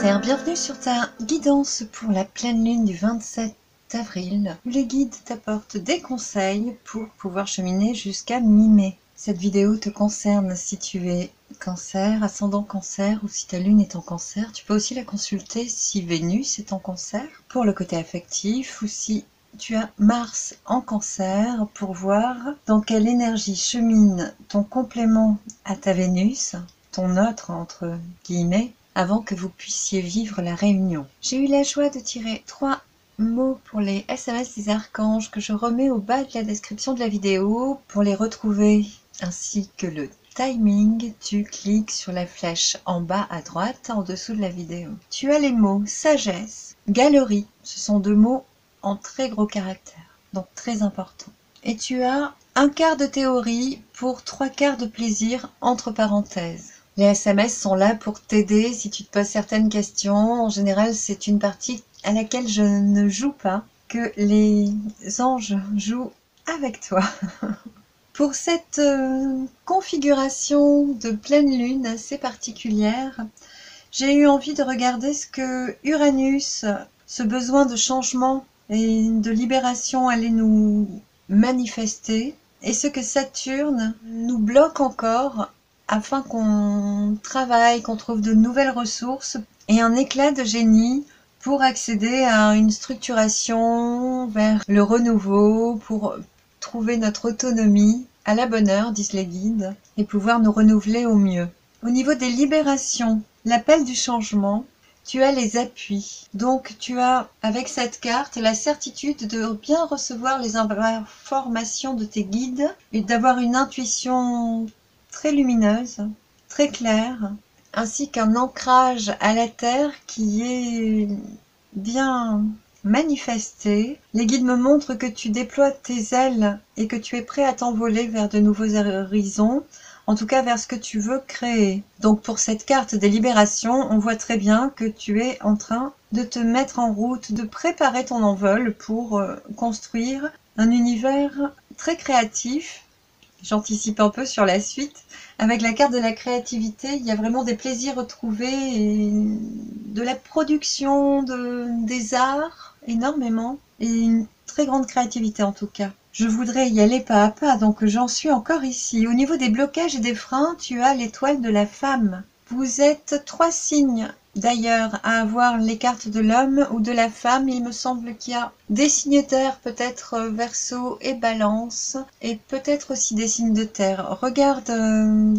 Cancer, bienvenue sur ta guidance pour la pleine lune du 27 avril, où les guides t'apportent des conseils pour pouvoir cheminer jusqu'à mi-mai. Cette vidéo te concerne si tu es Cancer, ascendant Cancer, ou si ta lune est en Cancer. Tu peux aussi la consulter si Vénus est en Cancer, pour le côté affectif, ou si tu as Mars en Cancer, pour voir dans quelle énergie chemine ton complément à ta Vénus, ton autre entre guillemets, avant que vous puissiez vivre la réunion. J'ai eu la joie de tirer 3 mots pour les SMS des archanges que je remets au bas de la description de la vidéo. Pour les retrouver ainsi que le timing, tu cliques sur la flèche en bas à droite en dessous de la vidéo. Tu as les mots sagesse, galerie, ce sont 2 mots en très gros caractères, donc très importants. Et tu as un quart de théorie pour 3 quarts de plaisir entre parenthèses. Les SMS sont là pour t'aider si tu te poses certaines questions. En général, c'est une partie à laquelle je ne joue pas, que les anges jouent avec toi. Pour cette configuration de pleine lune assez particulière, j'ai eu envie de regarder ce que Uranus, ce besoin de changement et de libération allait nous manifester, et ce que Saturne nous bloque encore afin qu'on travaille, qu'on trouve de nouvelles ressources et un éclat de génie pour accéder à une structuration vers le renouveau, pour trouver notre autonomie à la bonne heure, disent les guides, et pouvoir nous renouveler au mieux. Au niveau des libérations, l'appel du changement, tu as les appuis. Donc tu as avec cette carte la certitude de bien recevoir les informations de tes guides et d'avoir une intuition très lumineuse, très claire, ainsi qu'un ancrage à la terre qui est bien manifesté. Les guides me montrent que tu déploies tes ailes et que tu es prêt à t'envoler vers de nouveaux horizons, en tout cas vers ce que tu veux créer. Donc pour cette carte des libérations, on voit très bien que tu es en train de te mettre en route, de préparer ton envol pour construire un univers très créatif. J'anticipe un peu sur la suite. Avec la carte de la créativité, il y a vraiment des plaisirs retrouvés et de la production, des arts, énormément, et une très grande créativité en tout cas. Je voudrais y aller pas à pas, donc j'en suis encore ici. Au niveau des blocages et des freins, tu as l'étoile de la femme. Vous êtes 3 signes d'ailleurs à avoir les cartes de l'homme ou de la femme. Il me semble qu'il y a des signes terre, peut-être Verseau et Balance, et peut-être aussi des signes de terre. Regarde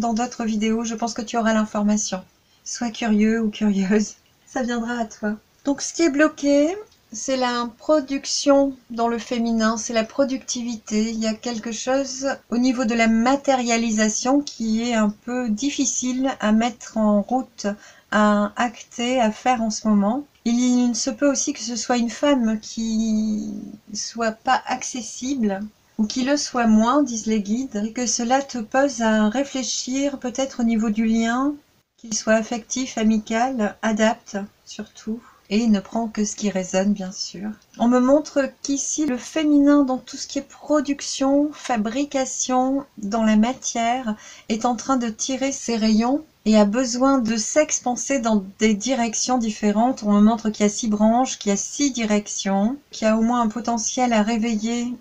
dans d'autres vidéos, je pense que tu auras l'information. Sois curieux ou curieuse, ça viendra à toi. Donc ce qui est bloqué, c'est la production dans le féminin, c'est la productivité. Il y a quelque chose au niveau de la matérialisation qui est un peu difficile à mettre en route, à acter, à faire en ce moment. Il se peut aussi que ce soit une femme qui soit pas accessible ou qui le soit moins, disent les guides, et que cela te pose à réfléchir peut-être au niveau du lien, qu'il soit affectif, amical, adapte surtout. Et il ne prend que ce qui résonne, bien sûr. On me montre qu'ici, le féminin, dans tout ce qui est production, fabrication, dans la matière, est en train de tirer ses rayons et a besoin de s'expanser dans des directions différentes. On me montre qu'il y a 6 branches, qu'il y a 6 directions, qu'il y a au moins un potentiel à réveiller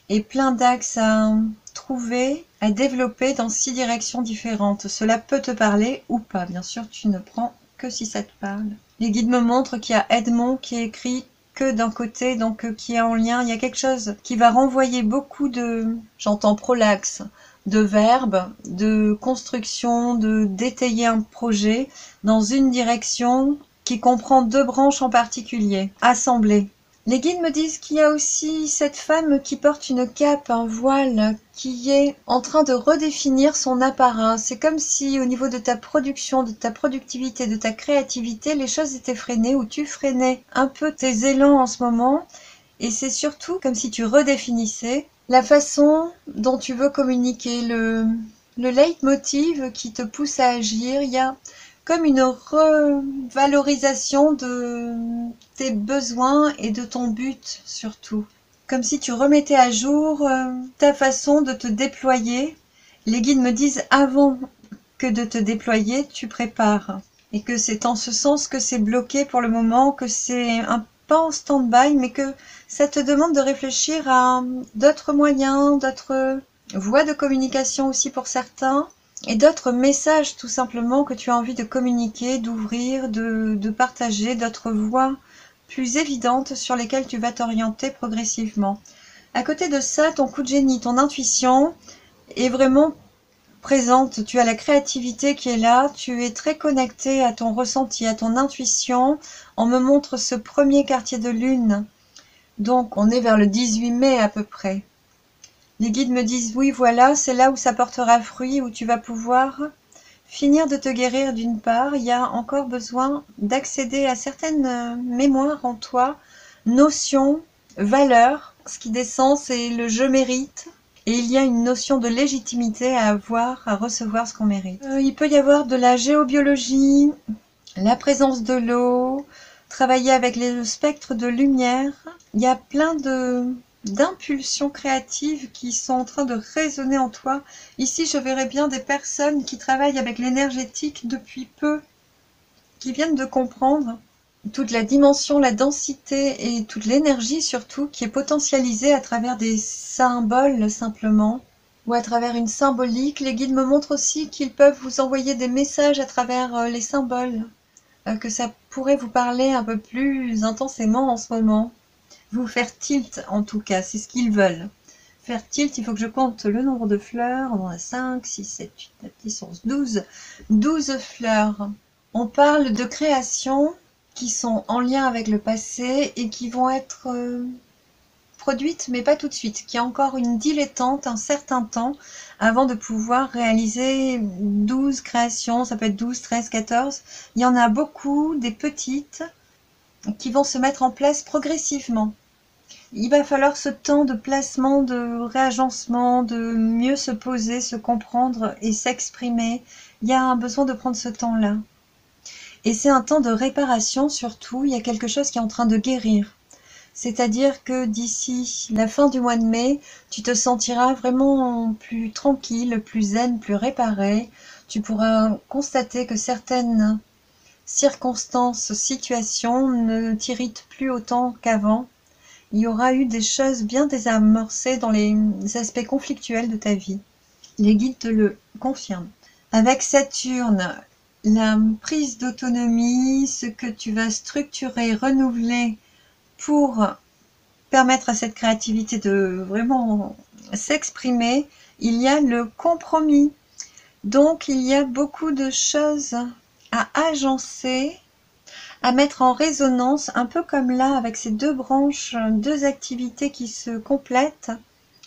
et plein d'axes à trouver, à développer dans 6 directions différentes. Cela peut te parler ou pas. Bien sûr, tu ne prends que si ça te parle. Les guides me montrent qu'il y a Edmond qui est écrit que d'un côté, donc qui est en lien. Il y a quelque chose qui va renvoyer beaucoup de, j'entends prolaxe, de verbes, de construction, de d'étayer un projet dans une direction qui comprend 2 branches en particulier, assemblées. Les guides me disent qu'il y a aussi cette femme qui porte une cape, un voile, qui est en train de redéfinir son apparat. C'est comme si au niveau de ta production, de ta productivité, de ta créativité, les choses étaient freinées ou tu freinais un peu tes élans en ce moment. Et c'est surtout comme si tu redéfinissais la façon dont tu veux communiquer, le leitmotiv qui te pousse à agir. Il y a comme une revalorisation de tes besoins et de ton but surtout. Comme si tu remettais à jour ta façon de te déployer. Les guides me disent avant que de te déployer, tu prépares. et que c'est en ce sens que c'est bloqué pour le moment, que c'est un pas en stand-by, mais que ça te demande de réfléchir à d'autres moyens, d'autres voies de communication aussi pour certains, et d'autres messages tout simplement que tu as envie de communiquer, d'ouvrir, de partager, d'autres voies plus évidentes sur lesquelles tu vas t'orienter progressivement. À côté de ça, ton coup de génie, ton intuition est vraiment présente. Tu as la créativité qui est là, tu es très connecté à ton ressenti, à ton intuition. On me montre ce premier quartier de lune, donc on est vers le 18 mai à peu près. Les guides me disent oui, voilà, c'est là où ça portera fruit, où tu vas pouvoir finir de te guérir d'une part. Il y a encore besoin d'accéder à certaines mémoires en toi, notions, valeurs. Ce qui descend, c'est le je mérite. Et il y a une notion de légitimité à avoir, à recevoir ce qu'on mérite. Il peut y avoir de la géobiologie, la présence de l'eau, travailler avec le spectre de lumière. Il y a plein d'impulsions créatives qui sont en train de résonner en toi. Ici, je verrais bien des personnes qui travaillent avec l'énergétique depuis peu, qui viennent de comprendre toute la dimension, la densité et toute l'énergie surtout qui est potentialisée à travers des symboles simplement ou à travers une symbolique. Les guides me montrent aussi qu'ils peuvent vous envoyer des messages à travers les symboles, que ça pourrait vous parler un peu plus intensément en ce moment. Vous faire tilt en tout cas, c'est ce qu'ils veulent. Faire tilt, il faut que je compte le nombre de fleurs. On a 5, 6, 7, 8, 9, 10, 11, 12. 12 fleurs. On parle de création qui sont en lien avec le passé et qui vont être produites, mais pas tout de suite, qui a encore une dilettante, un certain temps, avant de pouvoir réaliser 12 créations, ça peut être 12, 13, 14. Il y en a beaucoup, des petites, qui vont se mettre en place progressivement. Il va falloir ce temps de placement, de réagencement, de mieux se poser, se comprendre et s'exprimer. Il y a un besoin de prendre ce temps-là. Et c'est un temps de réparation surtout, il y a quelque chose qui est en train de guérir. C'est-à-dire que d'ici la fin du mois de mai, tu te sentiras vraiment plus tranquille, plus zen, plus réparé. Tu pourras constater que certaines circonstances, situations ne t'irritent plus autant qu'avant. Il y aura eu des choses bien désamorcées dans les aspects conflictuels de ta vie. Les guides te le confirment. Avec Saturne, la prise d'autonomie, ce que tu vas structurer, renouveler pour permettre à cette créativité de vraiment s'exprimer, il y a le compromis. Donc il y a beaucoup de choses à agencer, à mettre en résonance, un peu comme là avec ces deux branches, deux activités qui se complètent,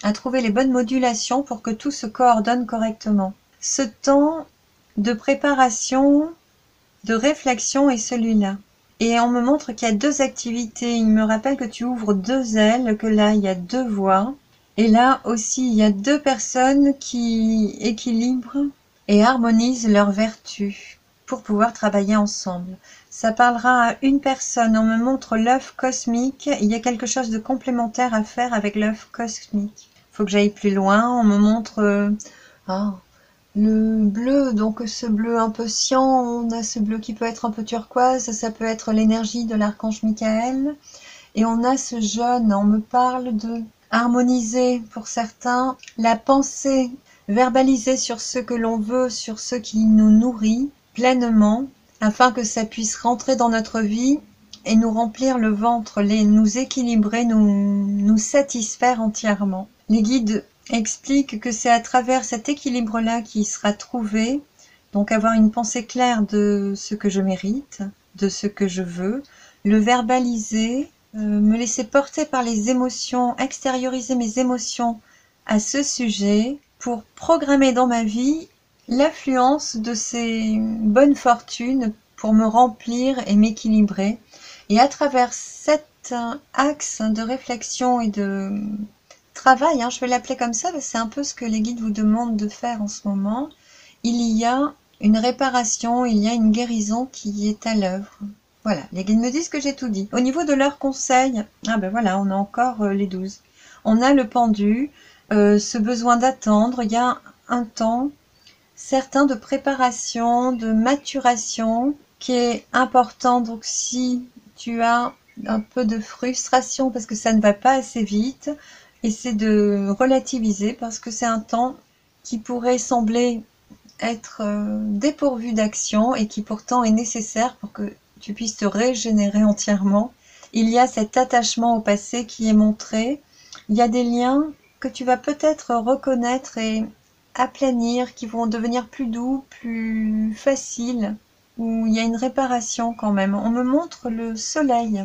à trouver les bonnes modulations pour que tout se coordonne correctement. Ce temps de préparation, de réflexion est celui-là. Et on me montre qu'il y a deux activités. Il me rappelle que tu ouvres deux ailes, que là il y a deux voies. Et là aussi il y a deux personnes qui équilibrent et harmonisent leurs vertus pour pouvoir travailler ensemble. Ça parlera à une personne. On me montre l'œuf cosmique. Il y a quelque chose de complémentaire à faire avec l'œuf cosmique. Il faut que j'aille plus loin. On me montre... le bleu, donc ce bleu un peu cyan, on a ce bleu qui peut être un peu turquoise, ça peut être l'énergie de l'archange Michael. Et on a ce jaune, on me parle de harmoniser pour certains la pensée, verbaliser sur ce que l'on veut, sur ce qui nous nourrit pleinement, afin que ça puisse rentrer dans notre vie et nous remplir le ventre, nous équilibrer, nous satisfaire entièrement. Les guides explique que c'est à travers cet équilibre-là qui sera trouvé, donc avoir une pensée claire de ce que je mérite, de ce que je veux, le verbaliser, me laisser porter par les émotions, extérioriser mes émotions à ce sujet pour programmer dans ma vie l'affluence de ces bonnes fortunes pour me remplir et m'équilibrer. Et à travers cet axe de réflexion et de travail, je vais l'appeler comme ça, parce que c'est un peu ce que les guides vous demandent de faire en ce moment. Il y a une réparation, il y a une guérison qui est à l'œuvre. Voilà, les guides me disent que j'ai tout dit. Au niveau de leurs conseils, ben voilà, on a encore les 12. On a le pendu, ce besoin d'attendre, il y a un temps certain de préparation, de maturation, qui est important. Donc si tu as un peu de frustration parce que ça ne va pas assez vite, essaie de relativiser parce que c'est un temps qui pourrait sembler être dépourvu d'action et qui pourtant est nécessaire pour que tu puisses te régénérer entièrement. Il y a cet attachement au passé qui est montré. Il y a des liens que tu vas peut-être reconnaître et aplanir, qui vont devenir plus doux, plus faciles, où il y a une réparation quand même. On me montre le soleil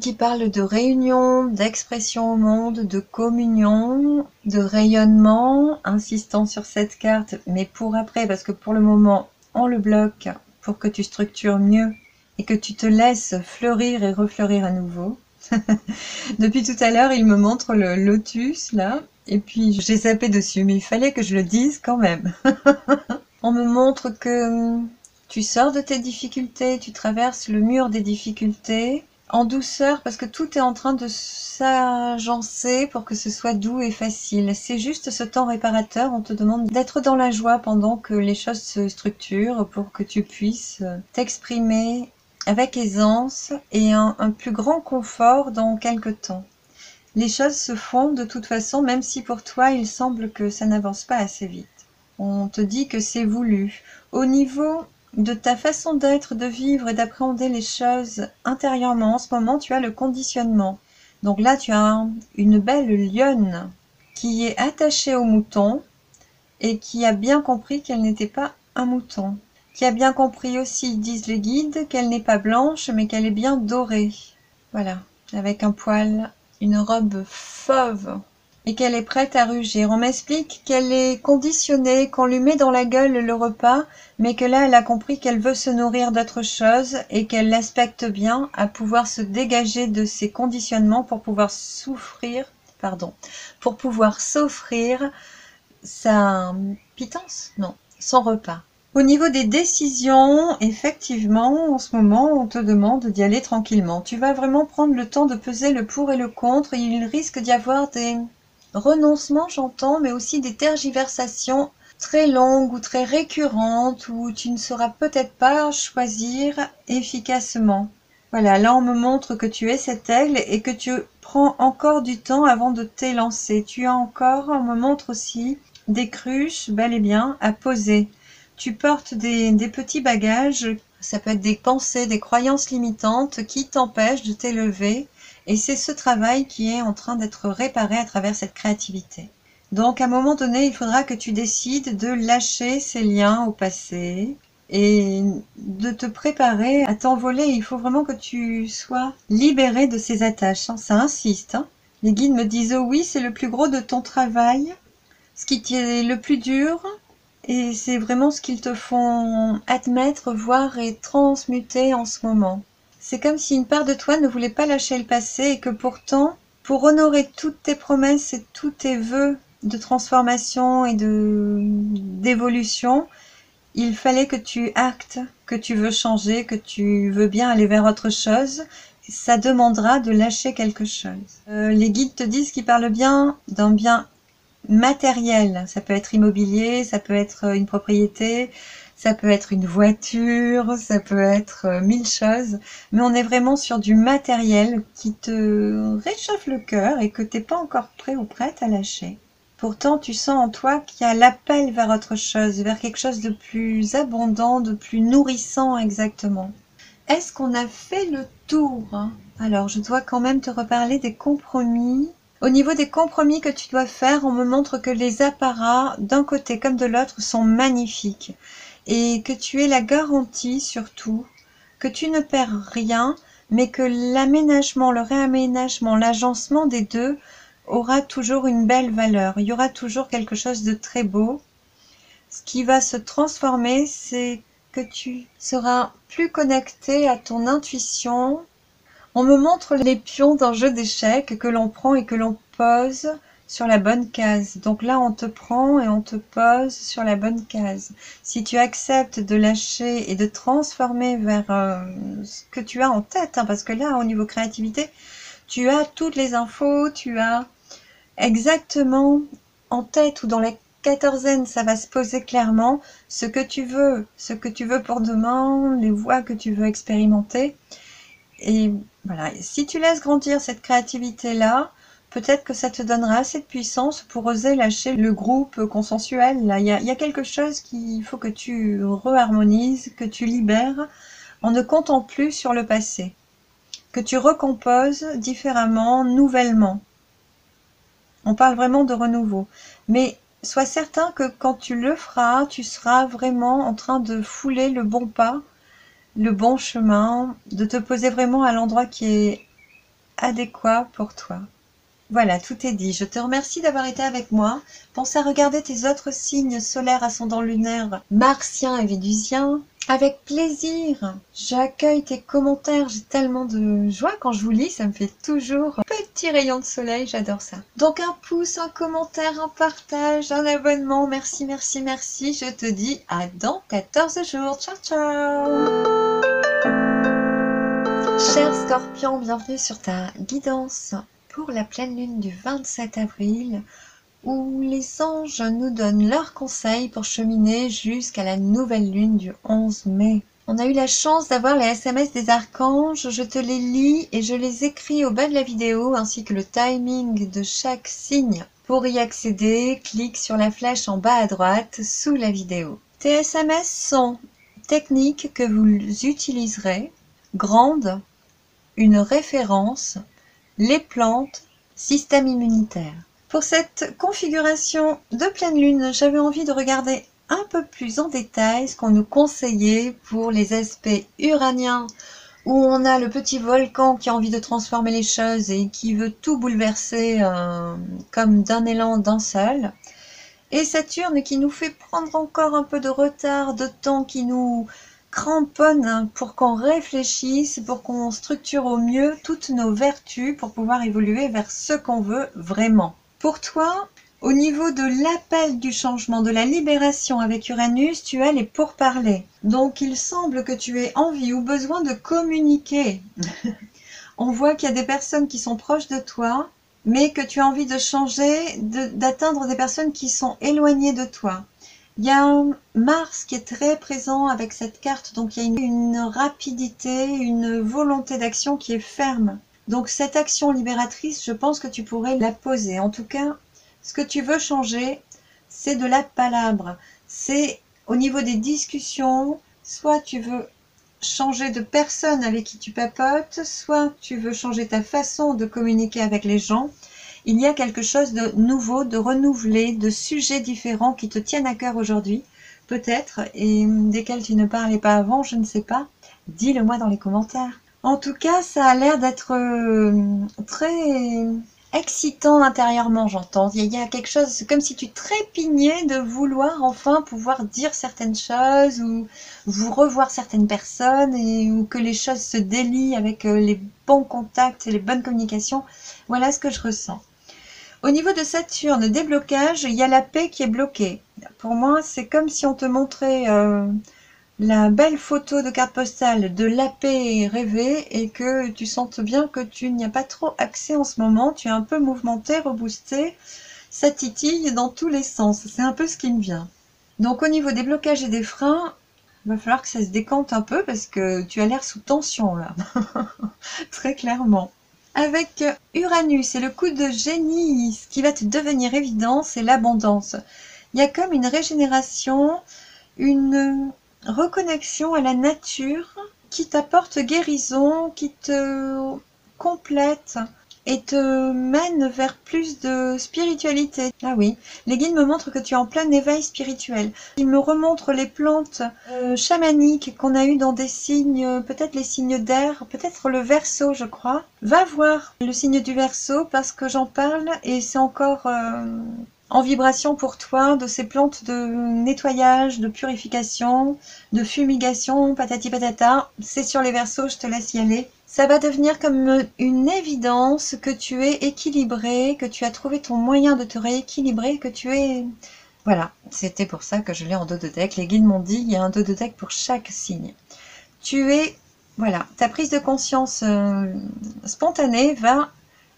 qui parle de réunion, d'expression au monde, de communion, de rayonnement, insistant sur cette carte, mais pour après, parce que pour le moment, on le bloque pour que tu structures mieux et que tu te laisses fleurir et refleurir à nouveau. Depuis tout à l'heure, il me montre le lotus, là, et puis j'ai zappé dessus, mais il fallait que je le dise quand même. On me montre que tu sors de tes difficultés, tu traverses le mur des difficultés, en douceur, parce que tout est en train de s'agencer pour que ce soit doux et facile. C'est juste ce temps réparateur, on te demande d'être dans la joie pendant que les choses se structurent pour que tu puisses t'exprimer avec aisance et un plus grand confort dans quelque temps. Les choses se font de toute façon, même si pour toi il semble que ça n'avance pas assez vite. On te dit que c'est voulu. Au niveau de ta façon d'être, de vivre et d'appréhender les choses intérieurement, en ce moment, tu as le conditionnement. Donc là, tu as une belle lionne qui est attachée au mouton et qui a bien compris qu'elle n'était pas un mouton. Qui a bien compris aussi, disent les guides, qu'elle n'est pas blanche, mais qu'elle est bien dorée. Voilà, avec un poil, une robe fauve, et qu'elle est prête à rugir. On m'explique qu'elle est conditionnée, qu'on lui met dans la gueule le repas, mais que là, elle a compris qu'elle veut se nourrir d'autre chose et qu'elle l'aspecte bien à pouvoir se dégager de ses conditionnements pour pouvoir pour pouvoir s'offrir sa pitance, non, son repas. Au niveau des décisions, effectivement, en ce moment, on te demande d'y aller tranquillement. Tu vas vraiment prendre le temps de peser le pour et le contre. Il risque d'y avoir des renoncements, j'entends, mais aussi des tergiversations très longues ou très récurrentes où tu ne sauras peut-être pas choisir efficacement. Voilà, là on me montre que tu es cet aigle et que tu prends encore du temps avant de t'élancer. Tu as encore, on me montre aussi, des cruches, bel et bien, à poser. Tu portes des petits bagages, ça peut être des pensées, des croyances limitantes qui t'empêchent de t'élever. Et c'est ce travail qui est en train d'être réparé à travers cette créativité. Donc à un moment donné, il faudra que tu décides de lâcher ces liens au passé et de te préparer à t'envoler. Il faut vraiment que tu sois libéré de ces attaches. Ça insiste. Les guides me disent « Oh oui, c'est le plus gros de ton travail, ce qui est le plus dur. » Et c'est vraiment ce qu'ils te font admettre, voir et transmuter en ce moment. C'est comme si une part de toi ne voulait pas lâcher le passé et que pourtant, pour honorer toutes tes promesses et tous tes vœux de transformation et d'évolution, il fallait que tu actes, que tu veux changer, que tu veux bien aller vers autre chose. Ça demandera de lâcher quelque chose. Les guides te disent qu'ils parlent bien d'un bien matériel. Ça peut être immobilier, ça peut être une propriété, ça peut être une voiture, ça peut être mille choses. Mais on est vraiment sur du matériel qui te réchauffe le cœur et que tu n'es pas encore prêt ou prête à lâcher. Pourtant, tu sens en toi qu'il y a l'appel vers autre chose, vers quelque chose de plus abondant, de plus nourrissant exactement. Est-ce qu'on a fait le tour? Alors, je dois quand même te reparler des compromis. Au niveau des compromis que tu dois faire, on me montre que les apparats, d'un côté comme de l'autre, sont magnifiques. Et que tu aies la garantie, surtout, que tu ne perds rien, mais que l'aménagement, le réaménagement, l'agencement des deux aura toujours une belle valeur. Il y aura toujours quelque chose de très beau. Ce qui va se transformer, c'est que tu seras plus connecté à ton intuition. On me montre les pions d'un jeu d'échecs que l'on prend et que l'on pose sur la bonne case. Donc là, on te prend et on te pose sur la bonne case. Si tu acceptes de lâcher et de transformer vers ce que tu as en tête, parce que là, au niveau créativité, tu as toutes les infos, tu as exactement en tête ou dans quatorzaine, ça va se poser clairement, ce que tu veux pour demain, les voies que tu veux expérimenter. Et voilà, si tu laisses grandir cette créativité-là, peut-être que ça te donnera assez de puissance pour oser lâcher le groupe consensuel. Là, il y a quelque chose qu'il faut que tu reharmonises, que tu libères, en ne comptant plus sur le passé, que tu recomposes différemment, nouvellement. On parle vraiment de renouveau. Mais sois certain que quand tu le feras, tu seras vraiment en train de fouler le bon pas, le bon chemin, de te poser vraiment à l'endroit qui est adéquat pour toi. Voilà, tout est dit. Je te remercie d'avoir été avec moi. Pense à regarder tes autres signes solaires, ascendant lunaire, martien et vénusien. Avec plaisir. J'accueille tes commentaires. J'ai tellement de joie quand je vous lis. Ça me fait toujours un petit rayon de soleil. J'adore ça. Donc un pouce, un commentaire, un partage, un abonnement. Merci, merci, merci. Je te dis à dans 14 jours. Ciao, ciao. Cher Scorpion, bienvenue sur ta guidance pour la pleine lune du 27 avril où les anges nous donnent leurs conseils pour cheminer jusqu'à la nouvelle lune du 11 mai. On a eu la chance d'avoir les SMS des archanges, je te les lis et je les écris au bas de la vidéo ainsi que le timing de chaque signe. Pour y accéder, clique sur la flèche en bas à droite sous la vidéo. Tes SMS sont techniques que vous utiliserez, grande, une référence, les plantes, système immunitaire. Pour cette configuration de pleine lune, j'avais envie de regarder un peu plus en détail ce qu'on nous conseillait pour les aspects uraniens où on a le petit volcan qui a envie de transformer les choses et qui veut tout bouleverser comme d'un élan d'un seul. Et Saturne qui nous fait prendre encore un peu de retard, de temps, qui nous cramponne pour qu'on réfléchisse, pour qu'on structure au mieux toutes nos vertus pour pouvoir évoluer vers ce qu'on veut vraiment. Pour toi, au niveau de l'appel du changement, de la libération avec Uranus, tu as les pourparlers. Donc il semble que tu aies envie ou besoin de communiquer. On voit qu'il y a des personnes qui sont proches de toi, mais que tu as envie de changer, d'atteindre des personnes qui sont éloignées de toi. Il y a Mars qui est très présent avec cette carte, donc il y a une rapidité, une volonté d'action qui est ferme. Donc cette action libératrice, je pense que tu pourrais la poser. En tout cas, ce que tu veux changer, c'est de la palabre. C'est au niveau des discussions, soit tu veux changer de personne avec qui tu papotes, soit tu veux changer ta façon de communiquer avec les gens. Il y a quelque chose de nouveau, de renouvelé, de sujets différents qui te tiennent à cœur aujourd'hui, peut-être, et desquels tu ne parlais pas avant, je ne sais pas. Dis-le moi dans les commentaires. En tout cas, ça a l'air d'être très excitant intérieurement, j'entends. Il y a quelque chose, c'est comme si tu trépignais de vouloir enfin pouvoir dire certaines choses ou vous revoir certaines personnes ou que les choses se délient avec les bons contacts et les bonnes communications. Voilà ce que je ressens. Au niveau de Saturne, déblocage, il y a la paix qui est bloquée. Pour moi, c'est comme si on te montrait la belle photo de carte postale de la paix rêvée et que tu sentes bien que tu n'y as pas trop accès en ce moment. Tu es un peu mouvementé, reboosté, ça titille dans tous les sens. C'est un peu ce qui me vient. Donc au niveau des blocages et des freins, il va falloir que ça se décante un peu parce que tu as l'air sous tension là. Très clairement. Avec Uranus et le coup de génie, ce qui va te devenir évident, c'est l'abondance. Il y a comme une régénération, une reconnexion à la nature qui t'apporte guérison, qui te complète et te mène vers plus de spiritualité. Ah oui, les guides me montrent que tu es en plein éveil spirituel. Ils me remontrent les plantes chamaniques qu'on a eues dans des signes, peut-être les signes d'air, peut-être le Verseau, je crois. Va voir le signe du Verseau parce que j'en parle et c'est encore en vibration pour toi de ces plantes de nettoyage, de purification, de fumigation, patati patata. C'est sur les Verseaux, je te laisse y aller. Ça va devenir comme une évidence que tu es équilibré, que tu as trouvé ton moyen de te rééquilibrer, que tu es... Voilà, c'était pour ça que je l'ai en dos de deck. Les guides m'ont dit, il y a un dos de deck pour chaque signe. Tu es... Voilà, ta prise de conscience spontanée va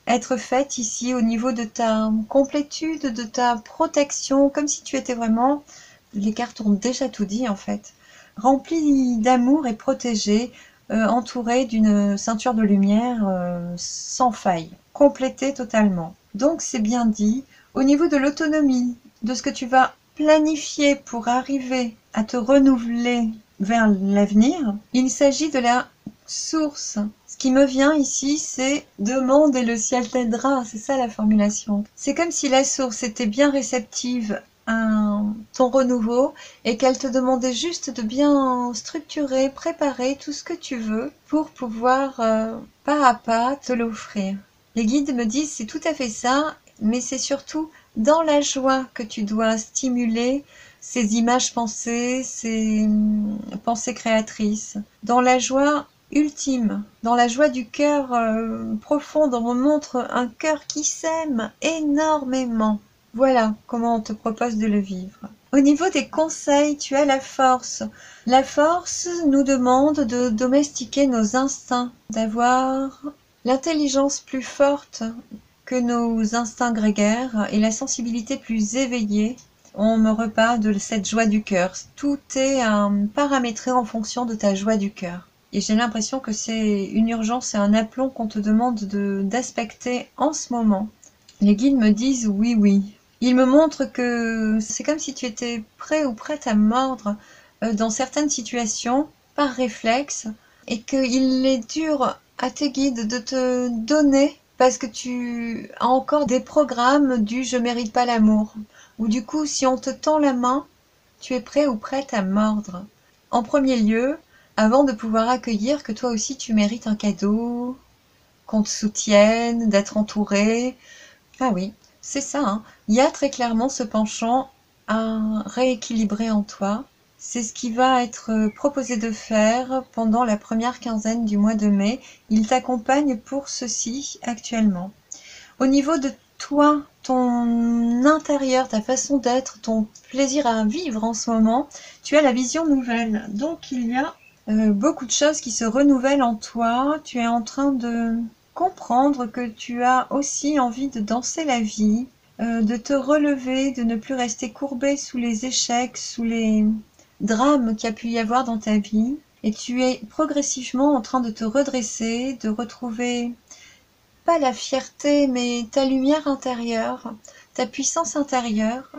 être faite ici au niveau de ta complétude, de ta protection, comme si tu étais vraiment, les cartes ont déjà tout dit en fait, remplie d'amour et protégée, entourée d'une ceinture de lumière sans faille, complétée totalement. Donc c'est bien dit. Au niveau de l'autonomie, de ce que tu vas planifier pour arriver à te renouveler vers l'avenir, il s'agit de la source. Ce qui me vient ici, c'est « demande et le ciel t'aidera ». C'est ça la formulation. C'est comme si la source était bien réceptive à ton renouveau et qu'elle te demandait juste de bien structurer, préparer tout ce que tu veux pour pouvoir pas à pas te l'offrir. Les guides me disent c'est tout à fait ça, mais c'est surtout dans la joie que tu dois stimuler ces images pensées, ces pensées créatrices. Dans la joie ultime, dans la joie du cœur profond, on me montre un cœur qui s'aime énormément. Voilà comment on te propose de le vivre. Au niveau des conseils, tu as la force. La force nous demande de domestiquer nos instincts, d'avoir l'intelligence plus forte que nos instincts grégaires et la sensibilité plus éveillée. On me reparle de cette joie du cœur. Tout est paramétré en fonction de ta joie du cœur. Et j'ai l'impression que c'est une urgence et un aplomb qu'on te demande d'aspecter en ce moment. Les guides me disent oui, oui. Ils me montrent que c'est comme si tu étais prêt ou prête à mordre dans certaines situations par réflexe et qu'il est dur à tes guides de te donner parce que tu as encore des programmes du « je mérite pas l'amour » ou du coup si on te tend la main, tu es prêt ou prête à mordre. En premier lieu, avant de pouvoir accueillir que toi aussi tu mérites un cadeau, qu'on te soutienne, d'être entouré. Ah oui, c'est ça, hein. Il y a très clairement ce penchant à rééquilibrer en toi. C'est ce qui va être proposé de faire pendant la première quinzaine du mois de mai. Il t'accompagne pour ceci actuellement. Au niveau de toi, ton intérieur, ta façon d'être, ton plaisir à vivre en ce moment, tu as la vision nouvelle. Donc il y a beaucoup de choses qui se renouvellent en toi. Tu es en train de comprendre que tu as aussi envie de danser la vie, de te relever, de ne plus rester courbé sous les échecs, sous les drames qu'il y a pu y avoir dans ta vie. Et tu es progressivement en train de te redresser, de retrouver pas la fierté, mais ta lumière intérieure, ta puissance intérieure.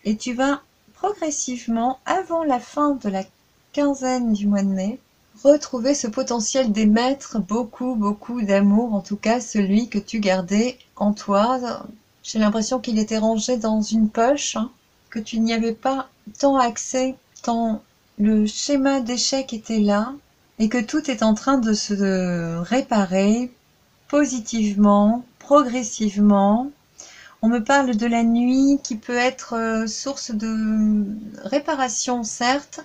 Et tu vas progressivement, avant la fin de la quinzaine du mois de mai, retrouver ce potentiel d'émettre beaucoup, beaucoup d'amour, en tout cas celui que tu gardais en toi. J'ai l'impression qu'il était rangé dans une poche, hein, que tu n'y avais pas tant accès, tant le schéma d'échec était là, et que tout est en train de se réparer positivement, progressivement. On me parle de la nuit qui peut être source de réparation, certes,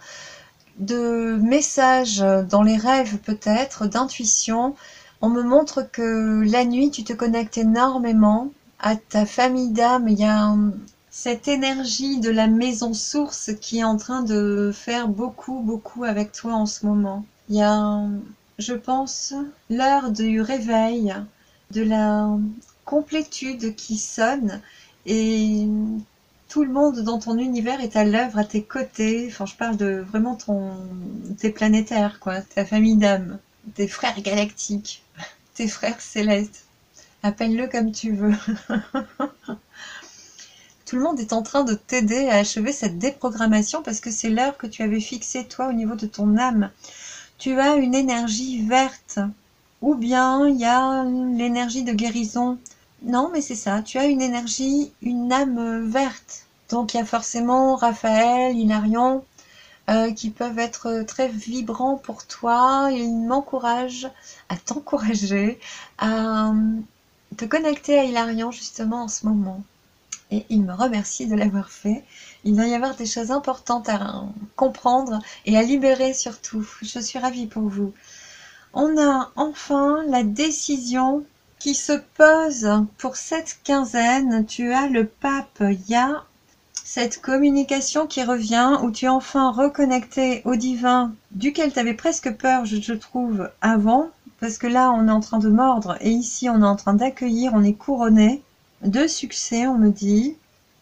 de messages dans les rêves peut-être, d'intuition. On me montre que la nuit, tu te connectes énormément à ta famille d'âme. Il y a cette énergie de la maison source qui est en train de faire beaucoup, beaucoup avec toi en ce moment. Il y a, je pense, l'heure du réveil, de la complétude qui sonne et tout le monde dans ton univers est à l'œuvre à tes côtés. Enfin, je parle de vraiment tes planétaires, quoi, ta famille d'âmes, tes frères galactiques, tes frères célestes. Appelle-le comme tu veux. Tout le monde est en train de t'aider à achever cette déprogrammation parce que c'est l'heure que tu avais fixée, toi, au niveau de ton âme. Tu as une énergie verte. Ou bien il y a l'énergie de guérison. Non, mais c'est ça, tu as une énergie, une âme verte. Donc il y a forcément Raphaël, Hilarion, qui peuvent être très vibrants pour toi. Ils m'encouragent à t'encourager, à te connecter à Hilarion justement en ce moment. Et il me remercie de l'avoir fait. Il doit y avoir des choses importantes à comprendre et à libérer surtout. Je suis ravie pour vous. On a enfin la décision qui se pose pour cette quinzaine. Tu as le pape, il y a cette communication qui revient où tu es enfin reconnecté au divin duquel tu avais presque peur, je trouve, avant, parce que là, on est en train de mordre, et ici, on est en train d'accueillir, on est couronné de succès, on me dit.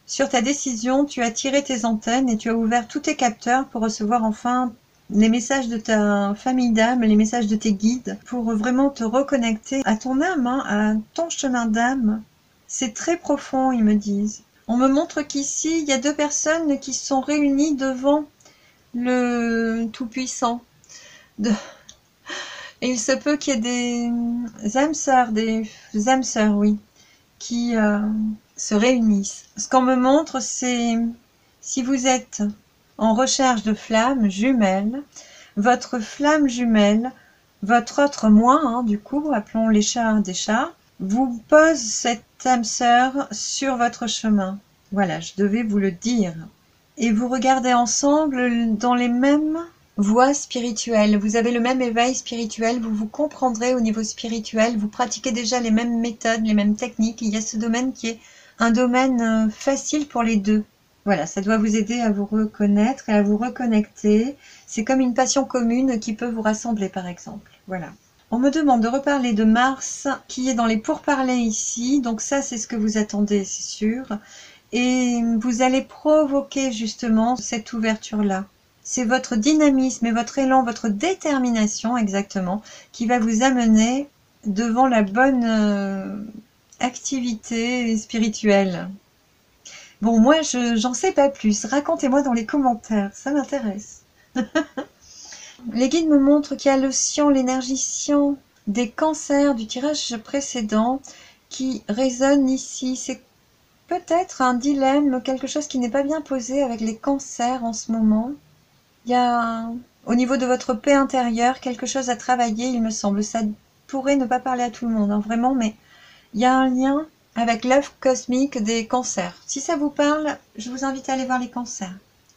Sur ta décision, tu as tiré tes antennes et tu as ouvert tous tes capteurs pour recevoir enfin les messages de ta famille d'âme, les messages de tes guides, pour vraiment te reconnecter à ton âme, hein, à ton chemin d'âme. C'est très profond, ils me disent. On me montre qu'ici, il y a 2 personnes qui sont réunies devant le Tout-Puissant. Et il se peut qu'il y ait des âmes sœurs, oui, qui se réunissent. Ce qu'on me montre, c'est si vous êtes en recherche de flammes jumelles, votre flamme jumelle, votre autre moi, hein, du coup, appelons les chats des chats, vous pose cette âme sœur sur votre chemin. Voilà, je devais vous le dire. Et vous regardez ensemble dans les mêmes voies spirituelles. Vous avez le même éveil spirituel, vous vous comprendrez au niveau spirituel, vous pratiquez déjà les mêmes méthodes, les mêmes techniques. Il y a ce domaine qui est un domaine facile pour les deux. Voilà, ça doit vous aider à vous reconnaître et à vous reconnecter. C'est comme une passion commune qui peut vous rassembler, par exemple. Voilà. On me demande de reparler de Mars, qui est dans les pourparlers ici. Donc ça, c'est ce que vous attendez, c'est sûr. Et vous allez provoquer justement cette ouverture-là. C'est votre dynamisme et votre élan, votre détermination exactement, qui va vous amener devant la bonne activité spirituelle. Bon, moi, j'en sais pas plus. Racontez-moi dans les commentaires, ça m'intéresse. Les guides me montrent qu'il y a le cyan, l'énergie cyan des cancers du tirage précédent qui résonne ici. C'est peut-être un dilemme, quelque chose qui n'est pas bien posé avec les cancers en ce moment. Il y a, au niveau de votre paix intérieure, quelque chose à travailler, il me semble. Ça pourrait ne pas parler à tout le monde, hein, vraiment, mais il y a un lien avec l'œuvre cosmique des cancers. Si ça vous parle, je vous invite à aller voir les cancers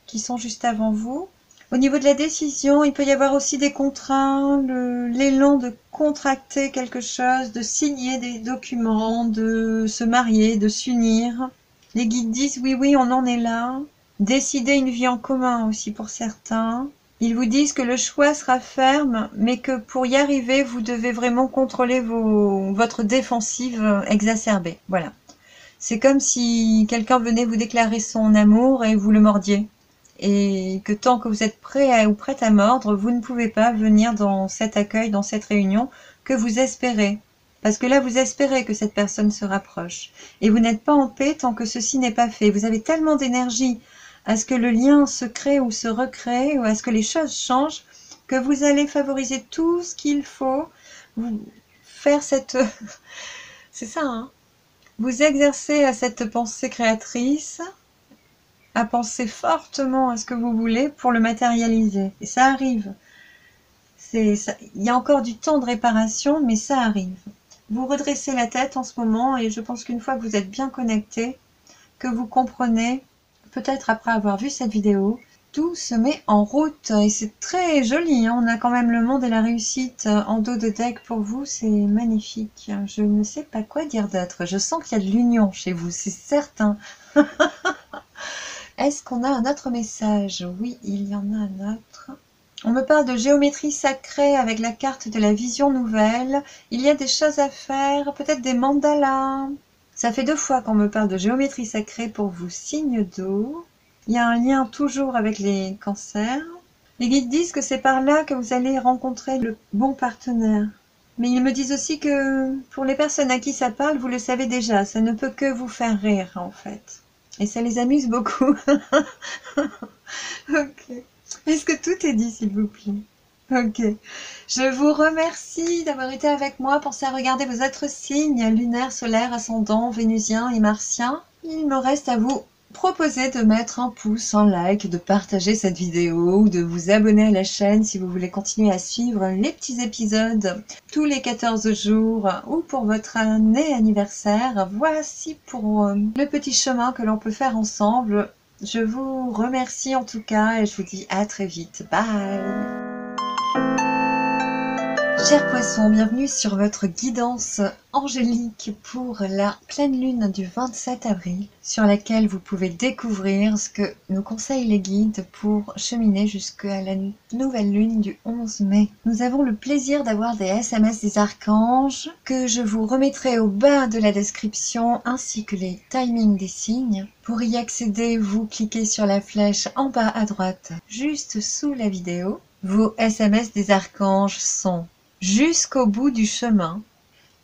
qui sont juste avant vous. Au niveau de la décision, il peut y avoir aussi des contrats, l'élan de contracter quelque chose, de signer des documents, de se marier, de s'unir. Les guides disent oui, oui, on en est là. Décider une vie en commun aussi pour certains. Ils vous disent que le choix sera ferme, mais que pour y arriver, vous devez vraiment contrôler votre défensive exacerbée. Voilà. C'est comme si quelqu'un venait vous déclarer son amour et vous le mordiez. Et que tant que vous êtes prêt ou prête à mordre, vous ne pouvez pas venir dans cet accueil, dans cette réunion que vous espérez. Parce que là, vous espérez que cette personne se rapproche. Et vous n'êtes pas en paix tant que ceci n'est pas fait. Vous avez tellement d'énergie à ce que le lien se crée ou se recrée, ou à ce que les choses changent, que vous allez favoriser tout ce qu'il faut, faire cette... C'est ça, hein. Vous exercez à cette pensée créatrice, à penser fortement à ce que vous voulez pour le matérialiser. Et ça arrive. Il y a encore du temps de réparation, mais ça arrive. Vous redressez la tête en ce moment, et je pense qu'une fois que vous êtes bien connecté, que vous comprenez, peut-être après avoir vu cette vidéo, tout se met en route et c'est très joli, hein. On a quand même le monde et la réussite en dos de deck pour vous, c'est magnifique. Je ne sais pas quoi dire d'autre. Je sens qu'il y a de l'union chez vous, c'est certain. Est-ce qu'on a un autre message? Oui, il y en a un autre. On me parle de géométrie sacrée avec la carte de la vision nouvelle. Il y a des choses à faire, peut-être des mandalas. Ça fait 2 fois qu'on me parle de géométrie sacrée pour vous, signe d'eau. Il y a un lien toujours avec les cancers. Les guides disent que c'est par là que vous allez rencontrer le bon partenaire. Mais ils me disent aussi que pour les personnes à qui ça parle, vous le savez déjà, ça ne peut que vous faire rire en fait. Et ça les amuse beaucoup. Ok. Est-ce que tout est dit, s'il vous plaît? Ok. Je vous remercie d'avoir été avec moi. Pensez à regarder vos autres signes, lunaire, solaire, ascendant, vénusien et martien. Il me reste à vous proposer de mettre un pouce, un like, de partager cette vidéo ou de vous abonner à la chaîne si vous voulez continuer à suivre les petits épisodes tous les 14 jours ou pour votre année anniversaire. Voici pour le petit chemin que l'on peut faire ensemble. Je vous remercie en tout cas et je vous dis à très vite. Bye! Chers poissons, bienvenue sur votre guidance angélique pour la pleine lune du 27 avril, sur laquelle vous pouvez découvrir ce que nous conseillent les guides pour cheminer jusqu'à la nouvelle lune du 11 mai. Nous avons le plaisir d'avoir des SMS des archanges que je vous remettrai au bas de la description, ainsi que les timings des signes. Pour y accéder, vous cliquez sur la flèche en bas à droite, juste sous la vidéo. Vos SMS des archanges sont: jusqu'au bout du chemin,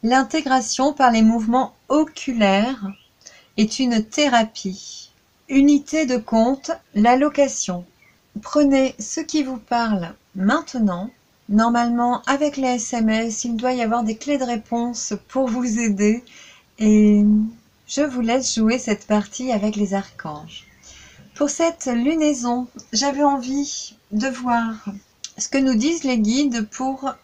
l'intégration par les mouvements oculaires est une thérapie. Unité de compte, l'allocation. Prenez ce qui vous parle maintenant. Normalement, avec les SMS, il doit y avoir des clés de réponse pour vous aider. Et je vous laisse jouer cette partie avec les archanges. Pour cette lunaison, j'avais envie de voir ce que nous disent les guides pour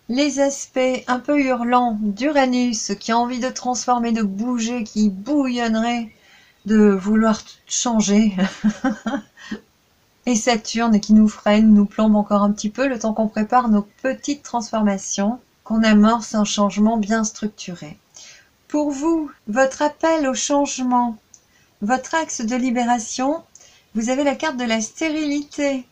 les aspects un peu hurlants d'Uranus qui a envie de transformer, de bouger, qui bouillonnerait, de vouloir changer. Et Saturne qui nous freine, nous plombe encore un petit peu le temps qu'on prépare nos petites transformations, qu'on amorce un changement bien structuré. Pour vous, votre appel au changement, votre axe de libération, vous avez la carte de la stérilité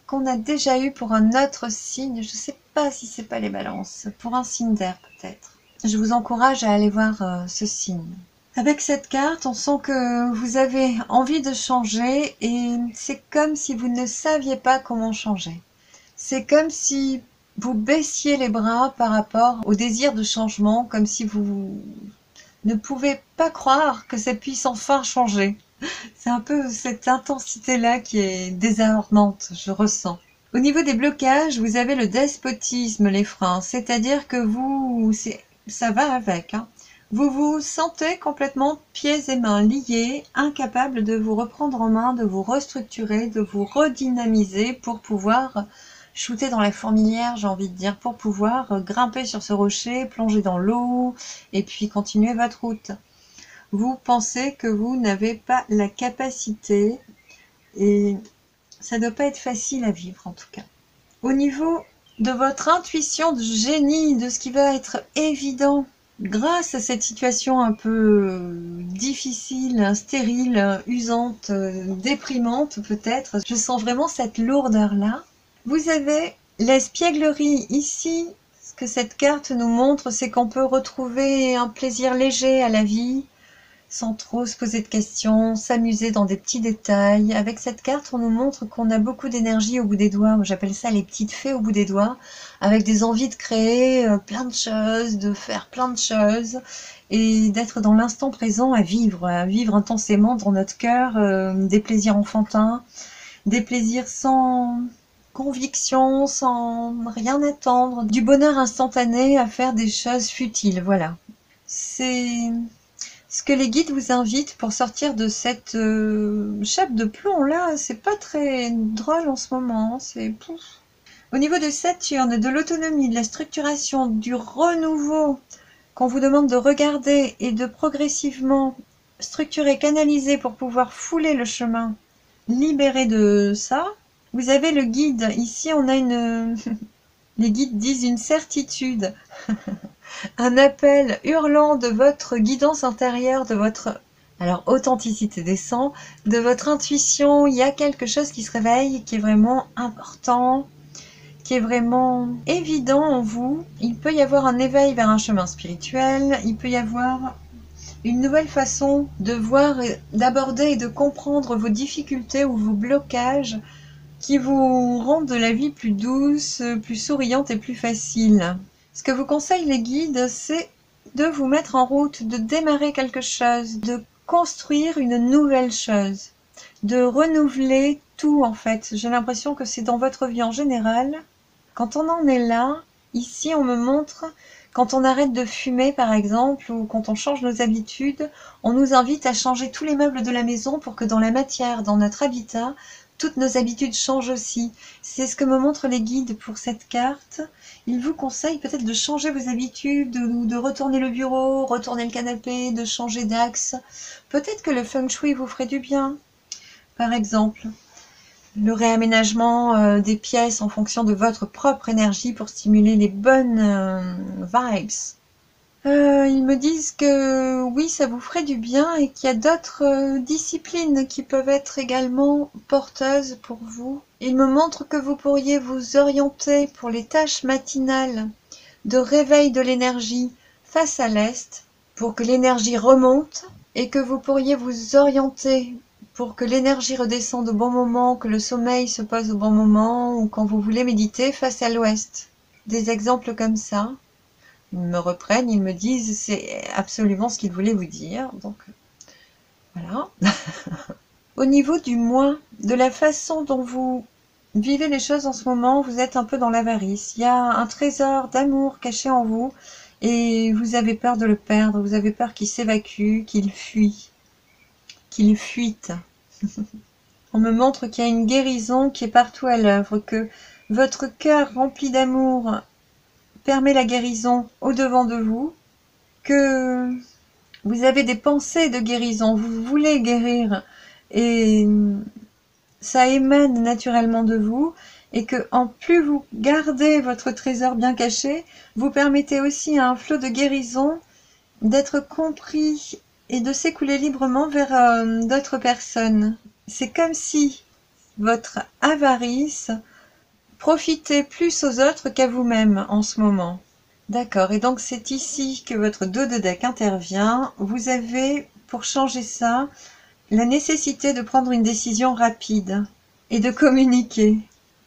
qu'on a déjà eu pour un autre signe. Je ne sais pas si c'est pas les balances, pour un signe d'air peut-être. Je vous encourage à aller voir ce signe. Avec cette carte, on sent que vous avez envie de changer et c'est comme si vous ne saviez pas comment changer. C'est comme si vous baissiez les bras par rapport au désir de changement, comme si vous ne pouvez pas croire que ça puisse enfin changer. C'est un peu cette intensité-là qui est désarmante, je ressens. Au niveau des blocages, vous avez le despotisme, les freins, c'est-à-dire que ça va avec. Vous vous sentez complètement pieds et mains liés, incapable de vous reprendre en main, de vous restructurer, de vous redynamiser pour pouvoir shooter dans la fourmilière, j'ai envie de dire, pour pouvoir grimper sur ce rocher, plonger dans l'eau et puis continuer votre route. Vous pensez que vous n'avez pas la capacité et ça ne doit pas être facile à vivre en tout cas. Au niveau de votre intuition de génie, de ce qui va être évident, grâce à cette situation un peu difficile, stérile, usante, déprimante peut-être, je sens vraiment cette lourdeur-là. Vous avez l'espièglerie ici. Ce que cette carte nous montre, c'est qu'on peut retrouver un plaisir léger à la vie, sans trop se poser de questions, s'amuser dans des petits détails. Avec cette carte, on nous montre qu'on a beaucoup d'énergie au bout des doigts. J'appelle ça les petites fées au bout des doigts, avec des envies de créer plein de choses, de faire plein de choses, et d'être dans l'instant présent, à vivre intensément dans notre cœur, des plaisirs enfantins, des plaisirs sans conviction, sans rien attendre, du bonheur instantané à faire des choses futiles, voilà. C'est ce que les guides vous invitent pour sortir de cette chape de plomb là. C'est pas très drôle en ce moment, c'est pouf. Au niveau de Saturne, de l'autonomie, de la structuration, du renouveau qu'on vous demande de regarder et de progressivement structurer, canaliser pour pouvoir fouler le chemin, libérer de ça. Vous avez le guide, ici on a une... les guides disent une certitude. Un appel hurlant de votre guidance intérieure, de votre authenticité descend, de votre intuition. Il y a quelque chose qui se réveille, qui est vraiment important, qui est vraiment évident en vous. Il peut y avoir un éveil vers un chemin spirituel, il peut y avoir une nouvelle façon de voir, d'aborder et de comprendre vos difficultés ou vos blocages qui vous rendent la vie plus douce, plus souriante et plus facile. Ce que vous conseillent les guides, c'est de vous mettre en route, de démarrer quelque chose, de construire une nouvelle chose, de renouveler tout en fait. J'ai l'impression que c'est dans votre vie en général. Quand on en est là, ici on me montre, quand on arrête de fumer par exemple, ou quand on change nos habitudes, on nous invite à changer tous les meubles de la maison pour que dans la matière, dans notre habitat, toutes nos habitudes changent aussi. C'est ce que me montrent les guides pour cette carte. Ils vous conseillent peut-être de changer vos habitudes, de retourner le bureau, retourner le canapé, de changer d'axe. Peut-être que le feng shui vous ferait du bien, par exemple. le réaménagement des pièces en fonction de votre propre énergie pour stimuler les bonnes vibes. Ils me disent que oui, ça vous ferait du bien et qu'il y a d'autres disciplines qui peuvent être également porteuses pour vous. Ils me montrent que vous pourriez vous orienter pour les tâches matinales de réveil de l'énergie face à l'Est pour que l'énergie remonte et que vous pourriez vous orienter pour que l'énergie redescende au bon moment, que le sommeil se pose au bon moment ou quand vous voulez méditer face à l'Ouest. Des exemples comme ça. Ils me reprennent, ils me disent c'est absolument ce qu'ils voulaient vous dire. Donc voilà. Au niveau du moi, de la façon dont vous vivez les choses en ce moment, vous êtes un peu dans l'avarice. Il y a un trésor d'amour caché en vous et vous avez peur de le perdre. Vous avez peur qu'il s'évacue, qu'il fuit, qu'il fuite. On me montre qu'il y a une guérison qui est partout à l'œuvre, que votre cœur rempli d'amour permet la guérison au-devant de vous, que vous avez des pensées de guérison, vous voulez guérir et ça émane naturellement de vous et que en plus vous gardez votre trésor bien caché, vous permettez aussi à un flot de guérison d'être compris et de s'écouler librement vers d'autres personnes. C'est comme si votre avarice profitait plus aux autres qu'à vous-même en ce moment. D'accord, et donc c'est ici que votre dos de deck intervient. Vous avez, pour changer ça, la nécessité de prendre une décision rapide et de communiquer,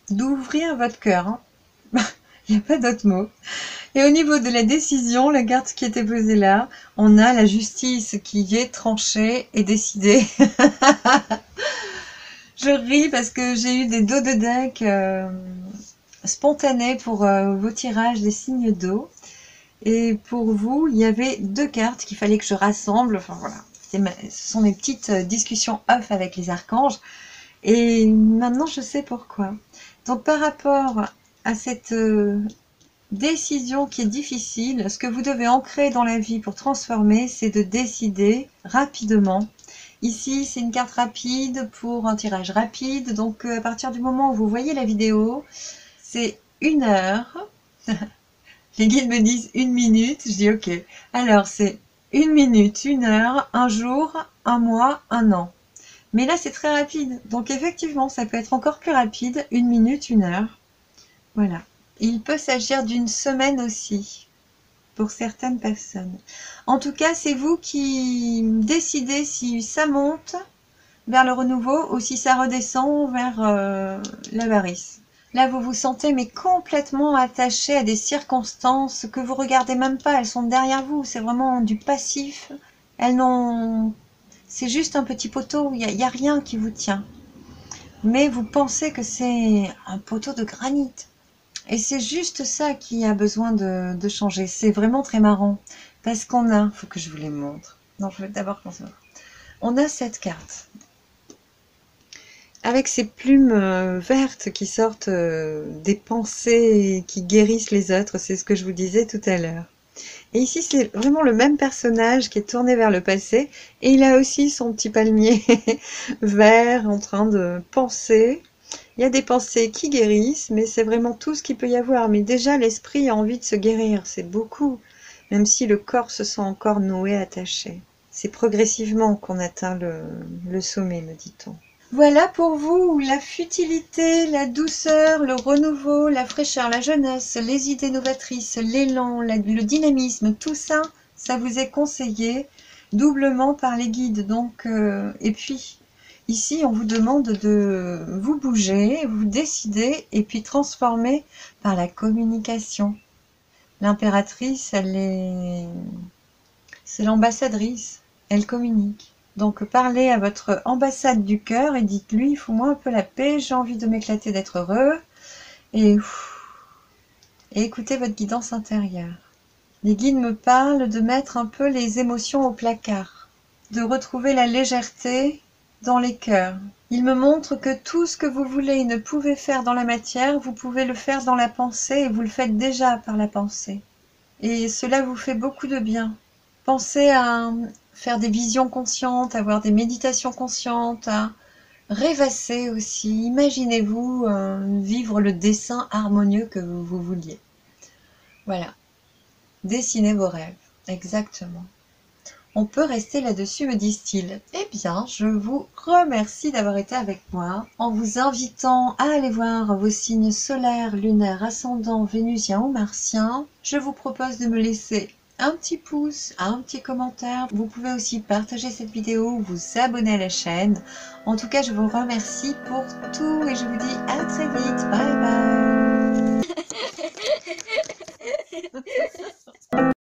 d'ouvrir votre cœur. Hein. Il n'y a pas d'autre mot. Et au niveau de la décision, la carte qui était posée là, on a la justice qui est tranchée et décidée. Je ris parce que j'ai eu des dos de deck spontanés pour vos tirages des signes d'eau. Et pour vous, il y avait 2 cartes qu'il fallait que je rassemble. Enfin voilà, ce sont mes petites discussions off avec les archanges. Et maintenant, je sais pourquoi. Donc par rapport à cette décision qui est difficile, ce que vous devez ancrer dans la vie pour transformer, c'est de décider rapidement. Ici, c'est une carte rapide pour un tirage rapide. Donc à partir du moment où vous voyez la vidéo, c'est 1 heure. Les guides me disent 1 minute, je dis ok. Alors c'est 1 minute, 1 heure, 1 jour, 1 mois, 1 an. Mais là c'est très rapide, donc effectivement ça peut être encore plus rapide, 1 minute, 1 heure. Voilà. Il peut s'agir d'une semaine aussi, pour certaines personnes. En tout cas, c'est vous qui décidez si ça monte vers le renouveau ou si ça redescend vers l'avarice. Là, vous vous sentez mais complètement attaché à des circonstances que vous regardez même pas. Elles sont derrière vous. C'est vraiment du passif. Elles n'ont... C'est juste un petit poteau. Il y a rien qui vous tient. Mais vous pensez que c'est un poteau de granit. Et c'est juste ça qui a besoin de changer. C'est vraiment très marrant. Parce qu'on a... Faut que je vous les montre. Non, je vais d'abord commencer. On a cette carte. Avec ces plumes vertes qui sortent des pensées qui guérissent les autres, c'est ce que je vous disais tout à l'heure. Et ici, c'est vraiment le même personnage qui est tourné vers le passé, et il a aussi son petit palmier vert en train de penser. Il y a des pensées qui guérissent, mais c'est vraiment tout ce qu'il peut y avoir. Mais déjà, l'esprit a envie de se guérir, c'est beaucoup, même si le corps se sent encore noué, attaché. C'est progressivement qu'on atteint le sommet, me dit-on. Voilà pour vous la futilité, la douceur, le renouveau, la fraîcheur, la jeunesse, les idées novatrices, l'élan, le dynamisme, tout ça, ça vous est conseillé doublement par les guides. Donc, et puis, ici, on vous demande de vous bouger, vous décider et puis transformer par la communication. L'impératrice, c'est l'ambassadrice, elle communique. Donc parlez à votre ambassade du cœur et dites-lui, fous-moi un peu la paix, j'ai envie de m'éclater, d'être heureux. Et écoutez votre guidance intérieure. Les guides me parlent de mettre un peu les émotions au placard, de retrouver la légèreté dans les cœurs. Ils me montrent que tout ce que vous voulez et ne pouvez faire dans la matière, vous pouvez le faire dans la pensée et vous le faites déjà par la pensée. Et cela vous fait beaucoup de bien. Pensez à faire des visions conscientes, avoir des méditations conscientes, à Rêvassez aussi, imaginez-vous vivre le dessin harmonieux que vous vouliez. Voilà, dessinez vos rêves, exactement. On peut rester là-dessus, me disent-ils. Eh bien, je vous remercie d'avoir été avec moi, en vous invitant à aller voir vos signes solaires, lunaires, ascendants, vénusiens ou martiens. Je vous propose de me laisser un petit pouce, un petit commentaire. Vous pouvez aussi partager cette vidéo, vous abonner à la chaîne. En tout cas, je vous remercie pour tout et je vous dis à très vite.